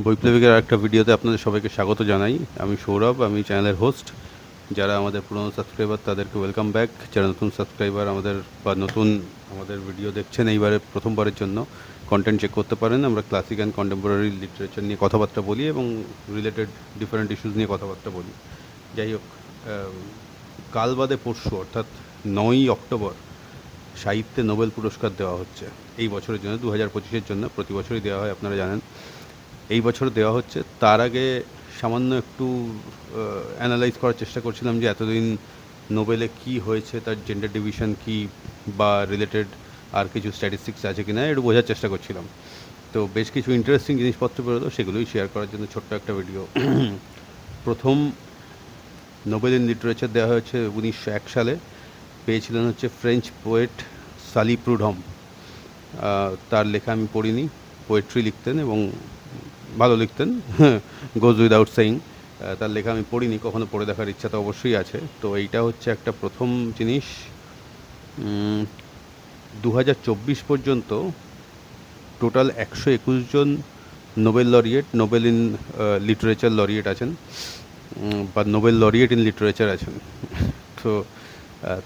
বৈপ্লবিকের আরেকটা ভিডিওতে আপনাদের সবাইকে স্বাগত জানাই। আমি সৌরভ, আমি চ্যানেলের হোস্ট। যারা আমাদের পুরনো সাবস্ক্রাইবার তাদেরকে ওয়েলকাম ব্যাক। যারা নতুন সাবস্ক্রাইবার আমাদের ভিডিও দেখছেন এইবারে প্রথমবারের জন্য, কন্টেন্ট চেক করতে পারেন। আমরা ক্লাসিক অ্যান্ড কন্টেম্পোরারি লিটারেচার নিয়ে কথাবার্তা বলি এবং রিলেটেড ডিফারেন্ট ইস্যুস নিয়ে কথাবার্তা বলি। যাই হোক, কাল বাদে পরশু অর্থাৎ 9ই অক্টোবর সাহিত্যে নোবেল পুরস্কার দেওয়া হচ্ছে এই বছরের জন্য, 2025-এর জন্য। প্রতি বছরই দেওয়া হয়, আপনারা জানেন। এই বছর দেওয়া হচ্ছে। তার আগে সামান্য একটু অ্যানালাইজ করার চেষ্টা করছিলাম যে এতদিন নোবেলে কি হয়েছে, তার জেন্ডার ডিভিশন কি বা রিলেটেড আর কিছু স্ট্যাটিস্টিক্স আছে কি না, একটু বোঝার চেষ্টা করছিলাম। তো বেশ কিছু ইন্টারেস্টিং জিনিসপত্র বেরোলো, সেগুলোই শেয়ার করার জন্য ছোট্ট একটা ভিডিও। প্রথম নোবেল ইন লিটারেচার দেওয়া হয়েছে 1901 সালে। পেয়েছিলেন হচ্ছে ফ্রেঞ্চ পোয়েট সালি প্রুডহম। তার লেখা আমি পড়িনি। পোয়েট্রি লিখতেন এবং ভালো লিখতেন, গোজ উইদাউট সেইং। তার লেখা আমি পড়িনি, কখনো পড়ে দেখার ইচ্ছা তো অবশ্যই আছে। তো এইটা হচ্ছে একটা প্রথম জিনিস। 2024 পর্যন্ত টোটাল 121 জন Nobel laureate, Nobel in literature laureate আছেন, বা নোবেল লরিয়েট ইন লিটারেচার আছেন। তো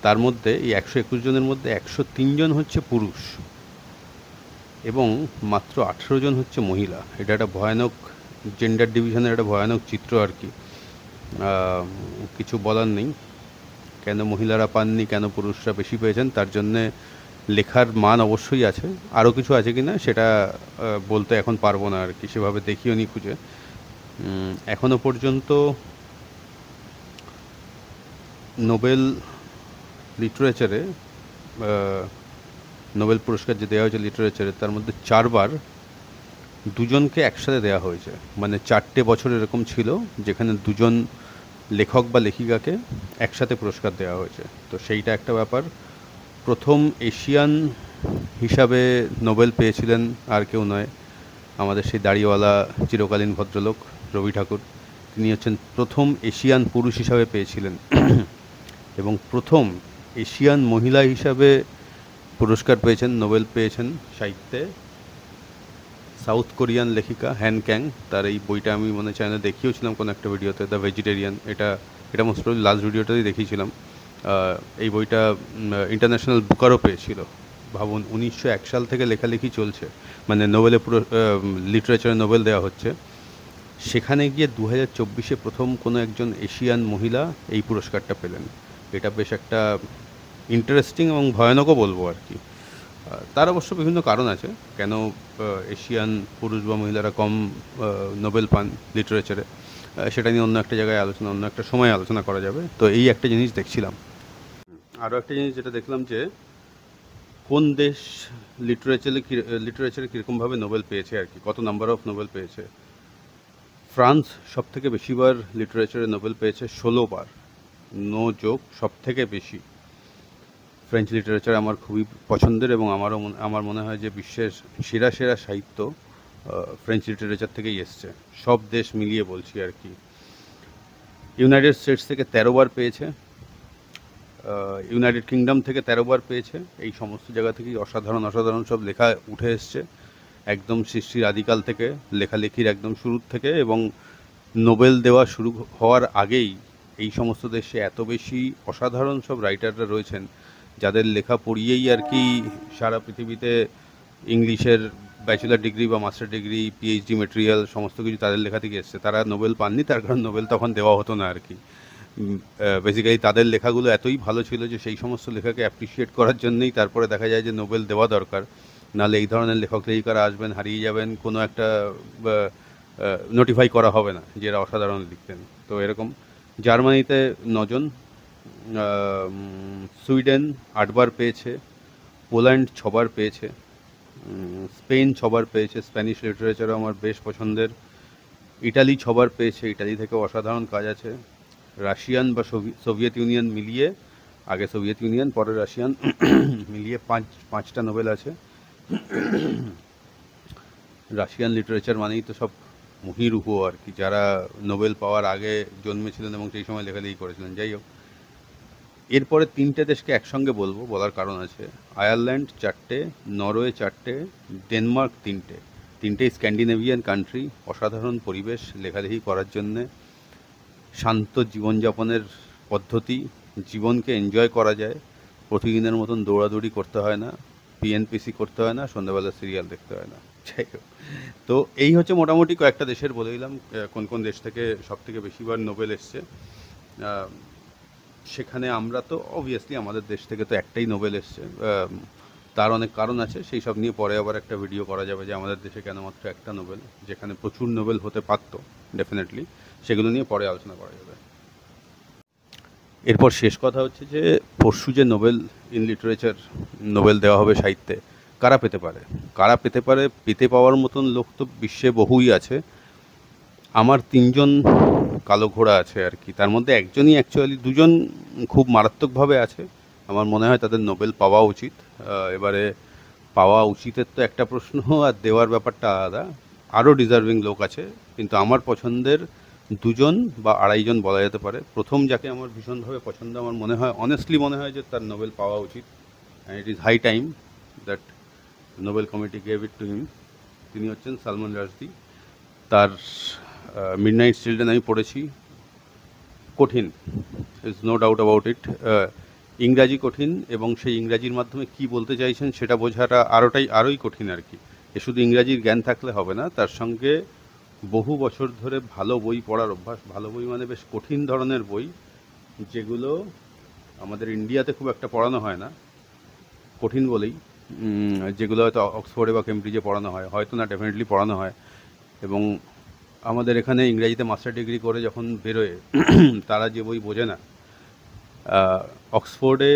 তার মধ্যে এই 121 জনের মধ্যে 103 জন হচ্ছে পুরুষ এবং মাত্র 18 জন হচ্ছে মহিলা। এটা একটা ভয়ানক জেন্ডার ডিভিশনের একটা ভয়ানক চিত্র আর কি। কিছু বলার নেই, কেন মহিলারা পাননি, কেন পুরুষরা বেশি পেয়েছেন, তার জন্যে লেখার মান অবশ্যই আছে। আরও কিছু আছে কি না সেটা বলতে এখন পারবো না আর কি, সেভাবে দেখিও নি খুঁজে। এখনও পর্যন্ত নোবেল লিটারেচারে নোবেল পুরস্কার যে দেওয়া হয়েছে লিটারেচারে, তার মধ্যে 4বার দুজনকে একসাথে দেওয়া হয়েছে। মানে 4টে বছর এরকম ছিল যেখানে দুজন লেখক বা লেখিকাকে একসাথে পুরস্কার দেওয়া হয়েছে। তো সেইটা একটা ব্যাপার। প্রথম এশিয়ান হিসাবে নোবেল পেয়েছিলেন আর কেউ নয়, আমাদের সেই দাড়িওয়ালা চিরকালীন ভদ্রলোক রবি ঠাকুর। তিনি হচ্ছেন প্রথম এশিয়ান পুরুষ হিসাবে পেয়েছিলেন। এবং প্রথম এশিয়ান মহিলা হিসাবে পুরস্কার পেয়েছেন, নোবেল পেয়েছেন সাহিত্যে সাউথ কোরিয়ান লেখিকা হ্যান ক্যাং। তার এই বইটা আমি মনে চ্যানেলে দেখিয়েছিলাম কোনো একটা ভিডিওতে, দ্য ভেজিটেরিয়ান। এটা মোস্ট প্রবলি লাস্ট ভিডিওটাতেই দেখিয়েছিলাম। এই বইটা ইন্টারন্যাশনাল বুকারও পেয়েছিল। ভাবুন, 1901 সাল থেকে লেখালেখি চলছে, মানে নোবেলে পুরো লিটারেচারে নোবেল দেওয়া হচ্ছে। সেখানে গিয়ে 2024-এ প্রথম কোনো একজন এশিয়ান মহিলা এই পুরস্কারটা পেলেন। এটা বেশ একটা ইন্টারেস্টিং এবং ভয়ানকও বলবো আর কি। তার অবশ্য বিভিন্ন কারণ আছে কেন এশিয়ান পুরুষ বা মহিলারা কম নোবেল পান লিটারেচারে। সেটা নিয়ে অন্য একটা জায়গায় অন্য একটা সময় আলোচনা করা যাবে। তো এই একটা জিনিস দেখছিলাম। আরও একটা জিনিস যেটা দেখলাম যে কোন দেশ লিটারেচারে কীরকমভাবে নোবেল পেয়েছে আর কি, কত নাম্বার অফ নোবেল পেয়েছে। ফ্রান্স সব থেকে বেশিবার লিটারেচারে নোবেল পেয়েছে, 16 বার, নো জোক, সব থেকে বেশি। ফ্রেঞ্চ লিটারেচার আমার খুবই পছন্দের এবং আমার মনে হয় যে বিশ্বের সেরা সেরা সাহিত্য ফ্রেঞ্চ লিটারেচার থেকেই এসছে, সব দেশ মিলিয়ে বলছি আর কি। ইউনাইটেড স্টেটস থেকে 13 বার পেয়েছে, ইউনাইটেড কিংডম থেকে 13 বার পেয়েছে। এই সমস্ত জায়গা থেকেই অসাধারণ অসাধারণ সব লেখা উঠে এসছে, একদম সৃষ্টির আদিকাল থেকে, লেখালেখির একদম শুরুর থেকে। এবং নোবেল দেওয়া শুরু হওয়ার আগেই এই সমস্ত দেশে এত বেশি অসাধারণ সব রাইটাররা রয়েছেন, যাদের লেখা পড়িয়েই আর কি সারা পৃথিবীতে ইংলিশের ব্যাচেলার ডিগ্রি বা মাস্টার ডিগ্রি, পিএইচডি মেটেরিয়াল সমস্ত কিছু তাদের লেখা থেকে এসছে। তারা নোবেল পাননি, তার কারণ নোবেল তখন দেওয়া হতো না আর কি। বেসিক্যালি তাদের লেখাগুলো এতই ভালো ছিল যে সেই সমস্ত লেখাকে অ্যাপ্রিসিয়েট করার জন্যই তারপরে দেখা যায় যে নোবেল দেওয়া দরকার। নাহলে এই ধরনের লেখক লেখিকারা আসবেন, হারিয়ে যাবেন, কোনো একটা নোটিফাই করা হবে না যে এরা অসাধারণ লিখতেন। তো এরকম জার্মানিতে 9 জন, সুইডেন 8 বার পেয়েছে, পোল্যান্ড 6 বার পেয়েছে, স্পেন 6 বার পেয়েছে। স্প্যানিশ লিটারেচারও আমার বেশ পছন্দের। ইটালি 6 বার পেয়েছে, ইটালি থেকেও অসাধারণ কাজ আছে। রাশিয়ান বা সোভিয়েত ইউনিয়ন মিলিয়ে, আগে সোভিয়েত ইউনিয়ন পরে রাশিয়ান, মিলিয়ে 5টা নোবেল আছে। রাশিয়ান লিটারেচার মানেই তো সব মহিরুহ আর কি, যারা নোবেল পাওয়ার আগে জন্মেছিলেন এবং সেই সময় লেখালেখি করেছিলেন। যাই হোক, এরপরে 3টে দেশকে একসঙ্গে বলবো, বলার কারণ আছে। আয়ারল্যান্ড 4টে, নরওয়ে 4টে, ডেনমার্ক 3টে। তিনটেই স্ক্যান্ডিনেভিয়ান কান্ট্রি, অসাধারণ পরিবেশ লেখালেখি করার জন্যে, শান্ত জীবনযাপনের পদ্ধতি, জীবনকে এনজয় করা যায়, প্রতিদিনের মতন দৌড়াদৌড়ি করতে হয় না, পিএনপিসি করতে হয় না, সন্ধ্যাবেলা সিরিয়াল দেখতে হয় না। যাই হোক, তো এই হচ্ছে মোটামুটি কয়েকটা দেশের বলে দিলাম কোন কোন দেশ থেকে সব থেকে বেশিবার নোবেল এসছে। সেখানে আমরা তো অবভিয়াসলি আমাদের দেশ থেকে তো একটাই নোবেল এসছে, তার অনেক কারণ আছে, সেই সব নিয়ে পরে আবার একটা ভিডিও করা যাবে যে আমাদের দেশে কেন মাত্র একটা নোবেল, যেখানে প্রচুর নোবেল হতে পারতো ডেফিনেটলি, সেগুলো নিয়ে পরে আলোচনা করা যাবে। এরপর শেষ কথা হচ্ছে যে পরশু যে নোবেল ইন লিটারেচার নোবেল দেওয়া হবে সাহিত্যে, কারা পেতে পারে? কারা পেতে পারে? পেতে পাওয়ার মতন লোক তো বিশ্বে বহুই আছে। আমার তিনজন কালো ঘোড়া আছে আর কি, তার মধ্যে একজনই অ্যাকচুয়ালি, দুজন খুব মারাত্মকভাবে আছে, আমার মনে হয় তাদের নোবেল পাওয়া উচিত। এবারে পাওয়া উচিতের তো একটা প্রশ্ন, আর দেওয়ার ব্যাপারটা আলাদা। আরও ডিজার্ভিং লোক আছে, কিন্তু আমার পছন্দের দুজন বা আড়াইজন বলা যেতে পারে। প্রথম যাকে আমার ভীষণভাবে পছন্দ, আমার মনে হয় অনেস্টলি মনে হয় যে তার নোবেল পাওয়া উচিত, and it is high time that Nobel committee gave it to him. তিনি হচ্ছেন সালমান রাশদি। তার মিডনাইট চিলড্রেন আমি পড়েছি, কঠিন, is no doubt about it. ইংরাজি কঠিন, এবং সেই ইংরাজির মাধ্যমে কি বলতে চাইছেন সেটা বোঝাটা আরোই কঠিন আর কি। এ শুধু ইংরাজির জ্ঞান থাকলে হবে না, তার সঙ্গে বহু বছর ধরে ভালো বই পড়ার অভ্যাস। ভালো বই মানে বেশ কঠিন ধরনের বই, যেগুলো আমাদের ইন্ডিয়াতে খুব একটা পড়ানো হয় না, কঠিন বলেই, যেগুলো হয়তো অক্সফোর্ডে বা কেমব্রিজে পড়ানো হয়, হয়তো না, ডেফিনেটলি পড়ানো হয়। এবং আমাদের এখানে ইংরেজিতে মাস্টার ডিগ্রি করে যখন বেরোয় তারা যে বই বোঝে না, অক্সফোর্ডে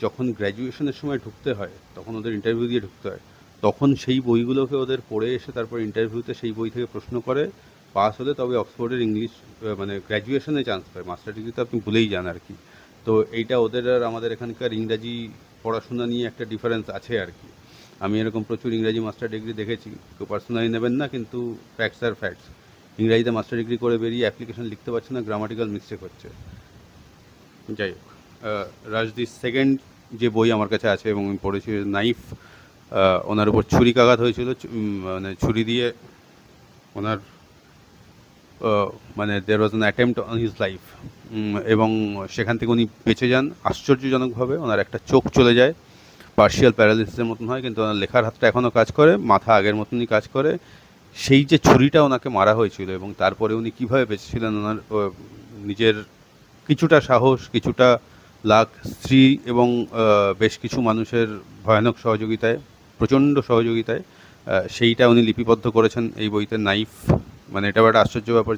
যখন গ্র্যাজুয়েশনের সময় ঢুকতে হয়, তখন ওদের ইন্টারভিউ দিয়ে ঢুকতে হয়, তখন সেই বইগুলোকে ওদের পড়ে এসে তারপর ইন্টারভিউতে সেই বই থেকে প্রশ্ন করে, পাস হলে তবে অক্সফোর্ডের ইংলিশ মানে গ্র্যাজুয়েশনে চান্স পায়। মাস্টার ডিগ্রি তো আপনি ভুলেই যান আর কি। তো এইটা ওদের আর আমাদের এখানকার ইংরাজি পড়াশোনা নিয়ে একটা ডিফারেন্স আছে আর কি। আমি এরকম প্রচুর ইংরাজি মাস্টার ডিগ্রি দেখেছি, কেউ পার্সোনালি নেবেন না, কিন্তু ফ্যাক্টস আর ফ্যাক্টস। ইংরাজিতে মাস্টার ডিগ্রি করে বেরিয়ে অ্যাপ্লিকেশন লিখতে পারছে না, গ্রামাটিক্যাল মিস্টেক হচ্ছে। যাই হোক, রাজদির সেকেন্ড যে বই আমার কাছে আছে এবং আমি পড়েছি, নাইফ। ওনার উপর ছুরিকাঘাত হয়েছিল, মানে ছুরি দিয়ে ওনার মানে there was an attempt on his life, এবং সেখান থেকে উনি বেঁচে যান আশ্চর্যজনকভাবে। ওনার একটা চোখ চলে যায়, পার্শিয়াল প্যারালিসিসের মতন হয়, কিন্তু ওনার লেখার হাতটা এখনও কাজ করে, মাথা আগের মতনই কাজ করে। সেই যে ছুরিটা ওনাকে মারা হয়েছিল এবং তারপরে উনি কীভাবে বেঁচেছিলেন, ওনার নিজের কিছুটা সাহস, কিছুটা লাক, স্ত্রী এবং বেশ কিছু মানুষের ভয়ানক সহযোগিতায়, প্রচণ্ড সহযোগিতায়, সেইটা উনি লিপিবদ্ধ করেছেন এই বইতে, নাইফ। মানে এটা একটা আশ্চর্য ব্যাপার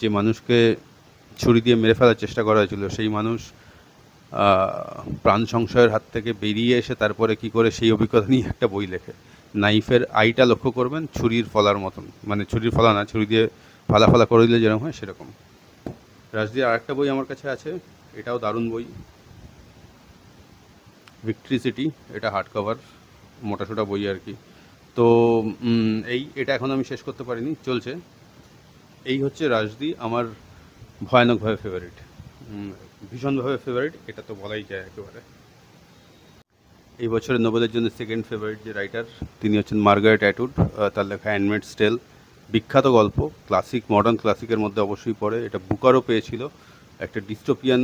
যে মানুষকে ছুরি দিয়ে মেরে ফেলার চেষ্টা করা হয়েছিল, সেই মানুষ প্রাণ সংশয়ের হাত থেকে বেরিয়ে এসে তারপরে কি করে সেই অভিজ্ঞতা নিয়ে একটা বই লেখে। নাইফের আইটা লক্ষ্য করবেন, ছুরির ফলার মতন, মানে ছুরির ফলা না, ছুরি দিয়ে ফালা ফালা করে দিলে যেরকম হয় সেরকম। রাজদির আরেকটা বই আমার কাছে আছে, এটাও দারুণ বই, ভিক্টরি সিটি। এটা হার্ড কভার, মোটাসোটা বই আর কি। তো এটা এখন আমি শেষ করতে পারিনি, চলছে। এই হচ্ছে রাজদি, আমার ভয়ানকভাবে ফেভারিট, ভীষণভাবে ফেভারিট, এটা তো বলাই যায় একেবারে। এই বছরের নোবেলের জন্য সেকেন্ড ফেভারিট যে রাইটার, তিনি হচ্ছেন মার্গারেট অ্যাটউড। তার লেখা হ্যান্ডমেডস টেল, বিখ্যাত গল্প, ক্লাসিক, মডার্ন ক্লাসিকের মধ্যে অবশ্যই পড়ে। এটা বুকারও পেয়েছিল, একটা ডিস্টোপিয়ান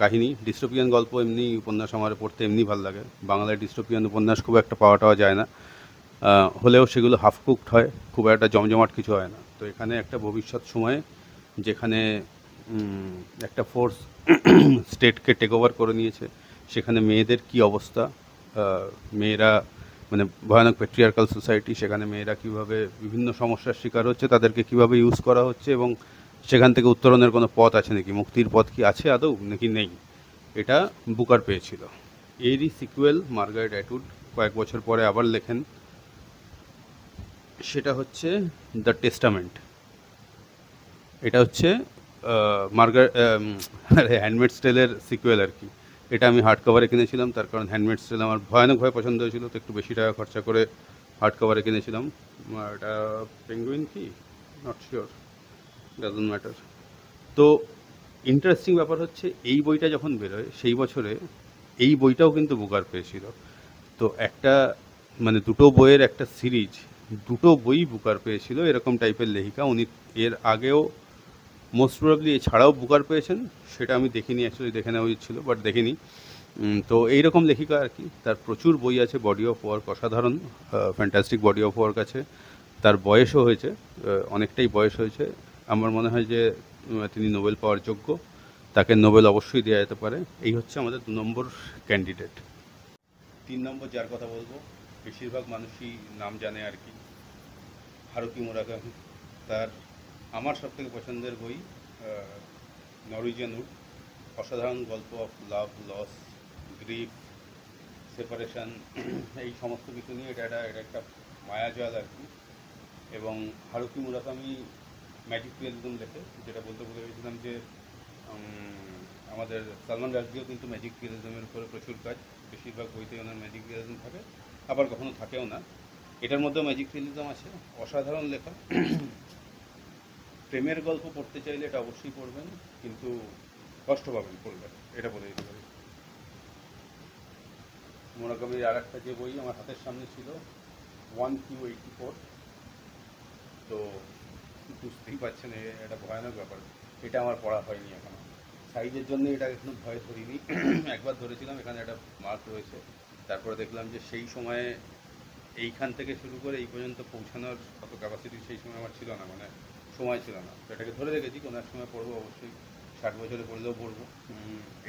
কাহিনী। ডিস্টোপিয়ান গল্প এমনি, উপন্যাস আমার পড়তে এমনি ভালো লাগে, বাংলায় ডিস্টোপিয়ান উপন্যাস খুব একটা পাওয়া যায় না, হলেও সেগুলো হাফ কুকড হয়, খুব একটা জমজমাট কিছু হয় না। তো এখানে একটা ভবিষ্যৎ সময়ে যেখানে একটা ফোর্স স্টেটকে টেক ওভার করে নিয়েছে, সেখানে মেয়েদের কি অবস্থা, মেয়েরা মানে ভয়ানক প্যাট্রিয়ার্কাল সোসাইটি, সেখানে মেয়েরা কীভাবে বিভিন্ন সমস্যার শিকার হচ্ছে, তাদেরকে কীভাবে ইউজ করা হচ্ছে, এবং সেখান থেকে উত্তরণের কোনো পথ আছে নাকি, মুক্তির পথ কি আছে আদৌ নাকি নেই, এটা বুকার পেয়েছিল। এরই সিকুয়েল মার্গারেট অ্যাটউড কয়েক বছর পরে আবার লেখেন, সেটা হচ্ছে দ্য টেস্টামেন্ট। এটা হচ্ছে হ্যান্ডমেডস টেলের সিকুয়েল আর কি। এটা আমি হার্ড কভারে কিনেছিলাম, তার কারণ হ্যান্ডমেডস টেল আমার ভয়ানকভাবে পছন্দ হয়েছিল, তো একটু বেশি টাকা খরচা করে হার্ড কভারে কিনেছিলাম। এটা পেঙ্গুইন কি, নট শিওর, ডাজন্ট ম্যাটার। তো ইন্টারেস্টিং ব্যাপার হচ্ছে, এই বইটা যখন বেরোয় সেই বছরে এই বইটাও কিন্তু বুকার পেয়েছিল। তো একটা মানে দুটো বইয়ের একটা সিরিজ দুটো বই বুকার পেয়েছিল এরকম টাইপের লেখিকা। উনি এর আগেও মোস্ট প্রবাবলি এছাড়াও বুকার পেয়েছেন, সেটা আমি দেখিনি, অ্যাকচুয়ালি দেখে নেওয়া উচিত ছিল বাট দেখিনি। তো এইরকম লেখিকা আর কি। তার প্রচুর বই আছে, বডি অফ ওয়ার্ক অসাধারণ, ফ্যান্টাস্টিক বডি অফ ওয়ার্ক আছে। তার বয়সও হয়েছে, অনেকটাই বয়স হয়েছে। আমার মনে হয় যে তিনি নোবেল পাওয়ার যোগ্য, তাকে নোবেল অবশ্যই দেওয়া যেতে পারে। এই হচ্ছে আমাদের 2 নম্বর ক্যান্ডিডেট। 3 নম্বর যার কথা বলবো, বেশিরভাগ মানুষই নাম জানে আর কি, হারুকি মুরাকামি। তার আমার সবথেকে পছন্দের বই নরওয়েজিয়ান উড। অসাধারণ গল্প of love, loss, grief, separation, এই সমস্ত কিছু নিয়ে এটা একটা মায়াজাল আর কি। এবং হারুকি মুরাকামি ম্যাজিক রিয়েলিজম লেখে, যেটা বলতে ভুলে গেছিলাম যে আমাদের সালমান রাশদিও কিন্তু ম্যাজিক রিয়েলিজমের উপরে প্রচুর কাজ। বেশিরভাগ বইতে ওনার ম্যাজিক রিয়েলিজম থাকে, আবার কখনো থাকেও না। এটার মধ্যেও ম্যাজিক রিয়েলিজম আছে, অসাধারণ লেখা। প্রেমের গল্প পড়তে চাইলে এটা অবশ্যই পড়বেন, কিন্তু কষ্ট পাবেন পড়লে, এটা বলে দিতে পারি। মুরাকামির আর একটা যে বই আমার হাতের সামনে ছিল 1Q84, তো বুঝতেই পারছেন এটা ভয়ানক ব্যাপার। এটা আমার পড়া হয়নি এখনো, সাইজের জন্য এটা এখনো ভয় ধরিনি। একবার ধরেছিলাম, এখানে একটা মার্ক রয়েছে। তারপরে দেখলাম যে সেই সময়ে এইখান থেকে শুরু করে এই পর্যন্ত পৌঁছানোর কত ক্যাপাসিটি সেই সময় আমার ছিল না, মানে সময় ছিল না। তো এটাকে ধরে রেখেছি, কোনো এক সময় পড়বো অবশ্যই, 60 বছরে পড়লেও পড়বো।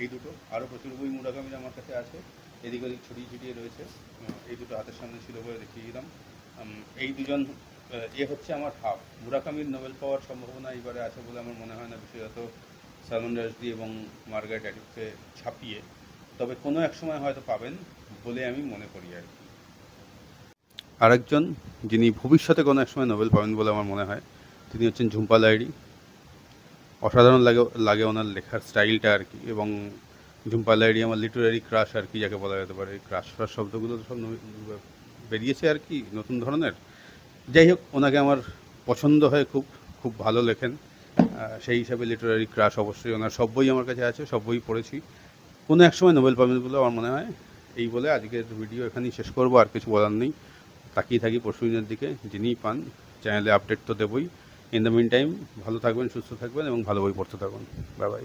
এই দুটো, আরও প্রচুর বই মুরাকামির আমার কাছে আছে, এদিক ওদিক ছড়িয়ে ছিটিয়ে রয়েছে। এই দুটো হাতের সামনে ছিল বলে দেখিয়ে দিলাম। এই দুজন হচ্ছে আমার হাফ। মুরাকামির নোবেল পাওয়ার সম্ভাবনা এবারে আছে বলে আমার মনে হয় না, বিশেষত সালমান রাশদি এবং মার্গারেট অ্যাটউডকে ছাপিয়ে। তবে কোনো এক সময় হয়তো পাবেন বলে আমি মনে করি আর কি। আরেকজন যিনি ভবিষ্যতে কোনো এক সময় নোবেল পাবেন বলে আমার মনে হয়, তিনি হচ্ছেন ঝুম্পা লাহিড়ী। অসাধারণ লাগে ওনার লেখার স্টাইলটা আর কি। এবং ঝুম্পা লাহিড়ী আমার লিটারারি ক্রাশ আর কি, যাকে বলা যেতে পারে। ক্রাশ ফ্রাশ শব্দগুলো তো সব বেরিয়েছে আর কি, নতুন ধরনের। যাই হোক, ওনাকে আমার পছন্দ হয়, খুব খুব ভালো লেখেন। সেই হিসাবে লিটারারি ক্রাশ অবশ্যই। ওনার সব বই আমার কাছে আছে, সব বই পড়েছি। কোনো এক সময় নোবেল পাবেন বলে আমার মনে হয়। এই বলে আজকের ভিডিও এখানেই শেষ করবো, আর কিছু বলার নেই। তাকিয়ে থাকি পরশুদিনের দিকে, যিনিই পান চ্যানেলে আপডেট তো দেবই। ইন দ্য মিন টাইম ভালো থাকবেন, সুস্থ থাকবেন এবং ভালো বই পড়তে থাকুন। Bye bye.